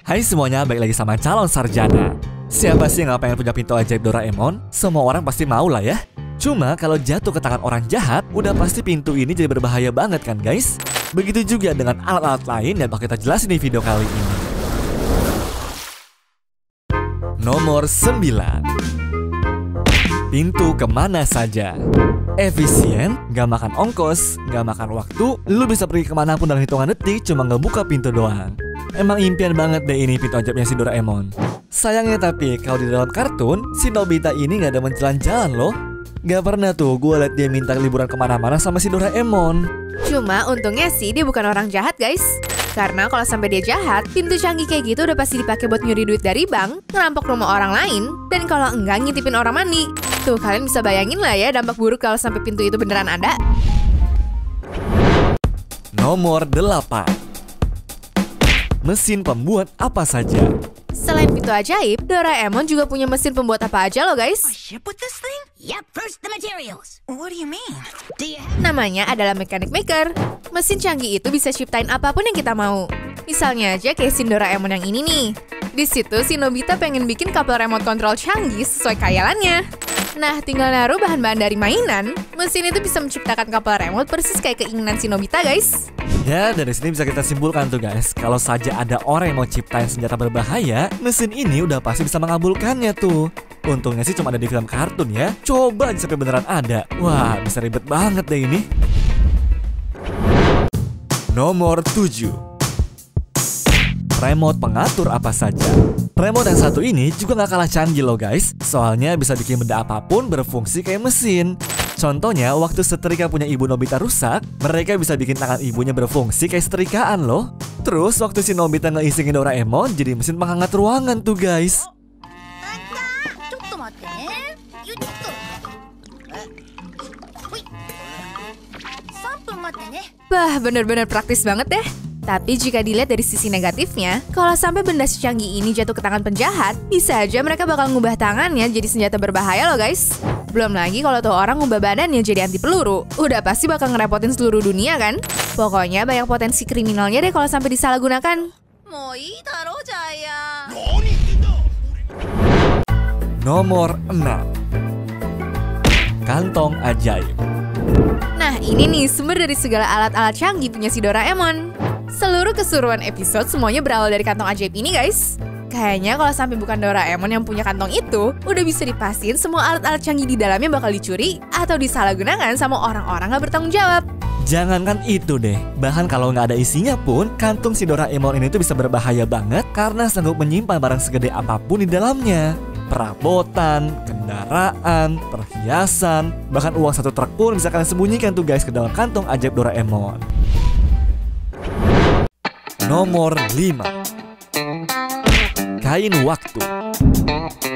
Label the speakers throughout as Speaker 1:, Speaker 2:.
Speaker 1: Hai semuanya, balik lagi sama calon sarjana. Siapa sih yang gak pengen punya pintu ajaib Doraemon? Semua orang pasti mau lah ya. Cuma kalau jatuh ke tangan orang jahat, udah pasti pintu ini jadi berbahaya banget kan guys? Begitu juga dengan alat-alat lain yang bakal kita jelasin di video kali ini. Nomor 9. Pintu kemana saja. Efisien, gak makan ongkos, gak makan waktu, lu bisa pergi kemanapun dalam hitungan detik cuma ngebuka pintu doang. Emang impian banget deh ini pintu ajaibnya si Doraemon. Sayangnya tapi kalau di dalam kartun, si Nobita ini gak ada jalan-jalan loh. Gak pernah tuh gue liat dia minta liburan kemana-mana sama si Doraemon.
Speaker 2: Cuma untungnya sih dia bukan orang jahat guys. Karena kalau sampai dia jahat, pintu canggih kayak gitu udah pasti dipakai buat nyuri duit dari bank, ngerampok rumah orang lain, dan kalau enggak ngintipin orang mandi. Tuh kalian bisa bayangin lah ya dampak buruk kalau sampai pintu itu beneran ada.
Speaker 1: Nomor 8. Mesin pembuat apa saja.
Speaker 2: Selain pintu ajaib, Doraemon juga punya mesin pembuat apa aja loh guys.
Speaker 3: Ship with this thing? Yep, first the materials. What do you mean? Do you
Speaker 2: Namanya adalah Mechanic Maker. Mesin canggih itu bisa ciptain apapun yang kita mau. Misalnya aja kayak si Doraemon yang ini nih. Di situ si Nobita pengen bikin kabel remote control canggih sesuai khayalannya. Nah, tinggal naruh bahan-bahan dari mainan, mesin itu bisa menciptakan kapal remote persis kayak keinginan si Nobita guys.
Speaker 1: Ya, dari sini bisa kita simpulkan tuh guys, kalau saja ada orang yang mau ciptain senjata berbahaya, mesin ini udah pasti bisa mengabulkannya tuh. Untungnya sih cuma ada di film kartun ya. Coba aja sampai beneran ada. Wah, bisa ribet banget deh ini. Nomor 7. Remote pengatur apa saja. Remote yang satu ini juga gak kalah canggih loh guys. Soalnya bisa bikin benda apapun berfungsi kayak mesin. Contohnya waktu setrika punya ibu Nobita rusak, mereka bisa bikin tangan ibunya berfungsi kayak setrikaan loh. Terus waktu si Nobita ngeisingin Doraemon jadi mesin penghangat ruangan tuh guys.
Speaker 2: Bah, bener-bener praktis banget deh. Tapi jika dilihat dari sisi negatifnya, kalau sampai benda secanggih ini jatuh ke tangan penjahat, bisa aja mereka bakal ngubah tangannya jadi senjata berbahaya loh guys. Belum lagi kalau tuh orang ngubah badannya jadi anti peluru, udah pasti bakal ngerepotin seluruh dunia kan? Pokoknya banyak potensi kriminalnya deh kalau sampai disalahgunakan.
Speaker 1: Nomor 6. Kantong ajaib.
Speaker 2: Nah, ini nih sumber dari segala alat-alat canggih punya si Doraemon. Seluruh keseruan episode semuanya berawal dari kantong ajaib ini guys. Kayaknya kalau sampai bukan Doraemon yang punya kantong itu, udah bisa dipastiin semua alat-alat canggih di dalamnya bakal dicuri atau disalahgunakan sama orang-orang gak bertanggung jawab.
Speaker 1: Jangankan itu deh, bahkan kalau nggak ada isinya pun, kantung si Doraemon ini tuh bisa berbahaya banget karena sanggup menyimpan barang segede apapun di dalamnya. Perabotan, kendaraan, perhiasan, bahkan uang satu truk pun bisa kalian sembunyikan tuh guys ke dalam kantong ajaib Doraemon. Nomor 5. Kain waktu.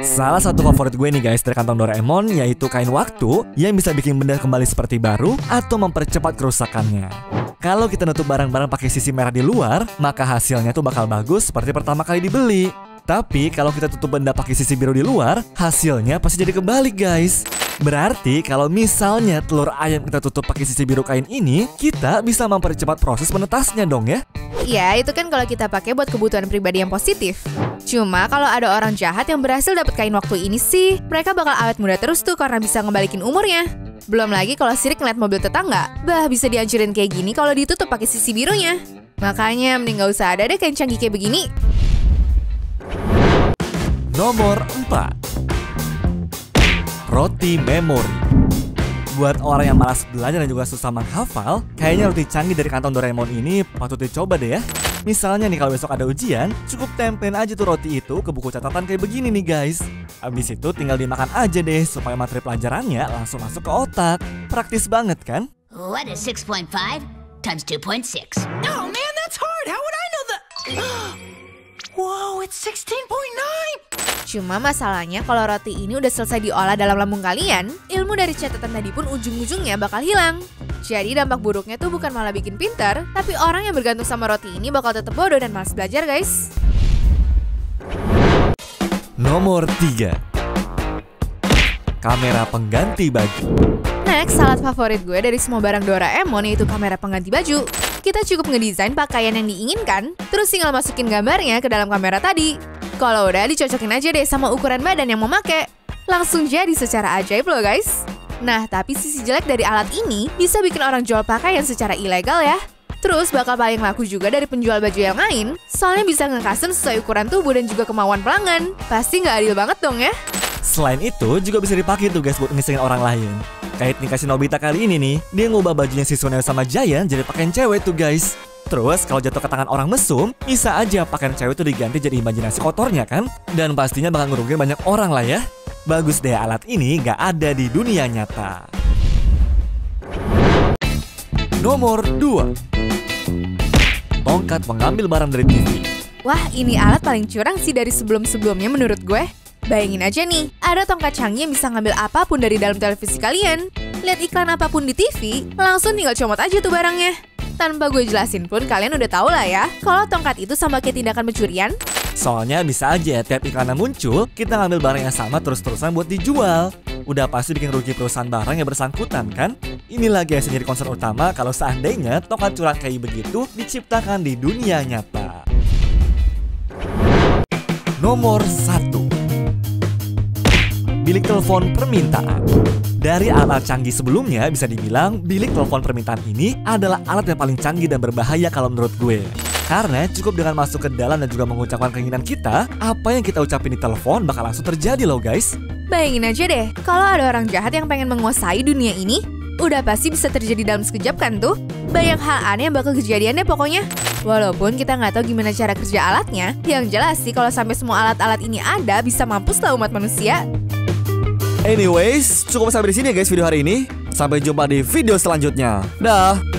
Speaker 1: Salah satu favorit gue nih guys dari kantong Doraemon yaitu kain waktu yang bisa bikin benda kembali seperti baru atau mempercepat kerusakannya. Kalau kita nutup barang-barang pakai sisi merah di luar, maka hasilnya tuh bakal bagus seperti pertama kali dibeli. Tapi kalau kita tutup benda pakai sisi biru di luar, hasilnya pasti jadi kebalik guys. Berarti kalau misalnya telur ayam kita tutup pakai sisi biru kain ini, kita bisa mempercepat proses menetasnya dong ya.
Speaker 2: Ya, itu kan kalau kita pakai buat kebutuhan pribadi yang positif. Cuma kalau ada orang jahat yang berhasil dapet kain waktu ini sih, mereka bakal awet muda terus tuh karena bisa ngebalikin umurnya. Belum lagi kalau sirik ngeliat mobil tetangga, bah bisa dihancurin kayak gini kalau ditutup pakai sisi birunya. Makanya mending gak usah ada deh kain canggih kayak begini.
Speaker 1: Nomor 4. Roti memori. Buat orang yang malas belajar dan juga susah menghafal, kayaknya roti canggih dari kantong Doraemon ini patut dicoba deh ya. Misalnya nih kalau besok ada ujian, cukup tempelin aja tuh roti itu ke buku catatan kayak begini nih guys. Abis itu tinggal dimakan aja deh supaya materi pelajarannya langsung masuk ke otak. Praktis banget kan?
Speaker 3: What is 6.5 times 2.6?
Speaker 4: Oh man, that's hard. How would I know that? Whoa, it's 16.9.
Speaker 2: Cuma masalahnya kalau roti ini udah selesai diolah dalam lambung kalian, ilmu dari catatan tadi pun ujung-ujungnya bakal hilang. Jadi dampak buruknya tuh bukan malah bikin pinter, tapi orang yang bergantung sama roti ini bakal tetap bodoh dan malas belajar guys.
Speaker 1: Nomor 3. Kamera pengganti baju.
Speaker 2: Next, alat favorit gue dari semua barang Doraemon yaitu kamera pengganti baju. Kita cukup ngedesain pakaian yang diinginkan, terus tinggal masukin gambarnya ke dalam kamera tadi. Kalau udah, dicocokin aja deh sama ukuran badan yang mau make. Langsung jadi secara ajaib loh guys. Nah, tapi sisi jelek dari alat ini bisa bikin orang jual pakaian secara ilegal ya. Terus bakal paling laku juga dari penjual baju yang lain, soalnya bisa nge-custom sesuai ukuran tubuh dan juga kemauan pelanggan. Pasti nggak adil banget dong ya.
Speaker 1: Selain itu, juga bisa dipakai tuh guys buat ngeselin orang lain. Kayak nih kasih Nobita kali ini nih, dia ngubah bajunya si Suneo sama Giant jadi pakaian cewek tuh guys. Terus kalau jatuh ke tangan orang mesum, bisa aja pakaian cewek tuh diganti jadi imajinasi kotornya kan? Dan pastinya bakal ngerugiin banyak orang lah ya. Bagus deh alat ini gak ada di dunia nyata. Nomor 2. Tongkat pengambil barang dari TV.
Speaker 2: Wah, ini alat paling curang sih dari sebelum-sebelumnya menurut gue. Bayangin aja nih, ada tongkat canggih yang bisa ngambil apapun dari dalam televisi kalian. Lihat iklan apapun di TV, langsung tinggal comot aja tuh barangnya. Tanpa gue jelasin pun kalian udah tahu lah ya, kalau tongkat itu sama kayak tindakan pencurian.
Speaker 1: Soalnya bisa aja tiap iklannya muncul, kita ngambil barang yang sama terus-terusan buat dijual. Udah pasti bikin rugi perusahaan barang yang bersangkutan kan? Inilah guys yang jadi concern utama kalau seandainya tongkat curang kayak begitu diciptakan di dunia nyata. Nomor 1. Bilik telepon permintaan. Dari alat canggih sebelumnya bisa dibilang bilik telepon permintaan ini adalah alat yang paling canggih dan berbahaya kalau menurut gue. Karena cukup dengan masuk ke dalam dan juga mengucapkan keinginan kita, apa yang kita ucapin di telepon bakal langsung terjadi loh guys.
Speaker 2: Bayangin aja deh, kalau ada orang jahat yang pengen menguasai dunia ini, udah pasti bisa terjadi dalam sekejap kan tuh. Banyak hal aneh yang bakal kejadian deh pokoknya. Walaupun kita nggak tahu gimana cara kerja alatnya, yang jelas sih kalau sampai semua alat-alat ini ada, bisa mampus lah umat manusia.
Speaker 1: Anyways, cukup sampai di sini ya guys video hari ini. Sampai jumpa di video selanjutnya. Dah.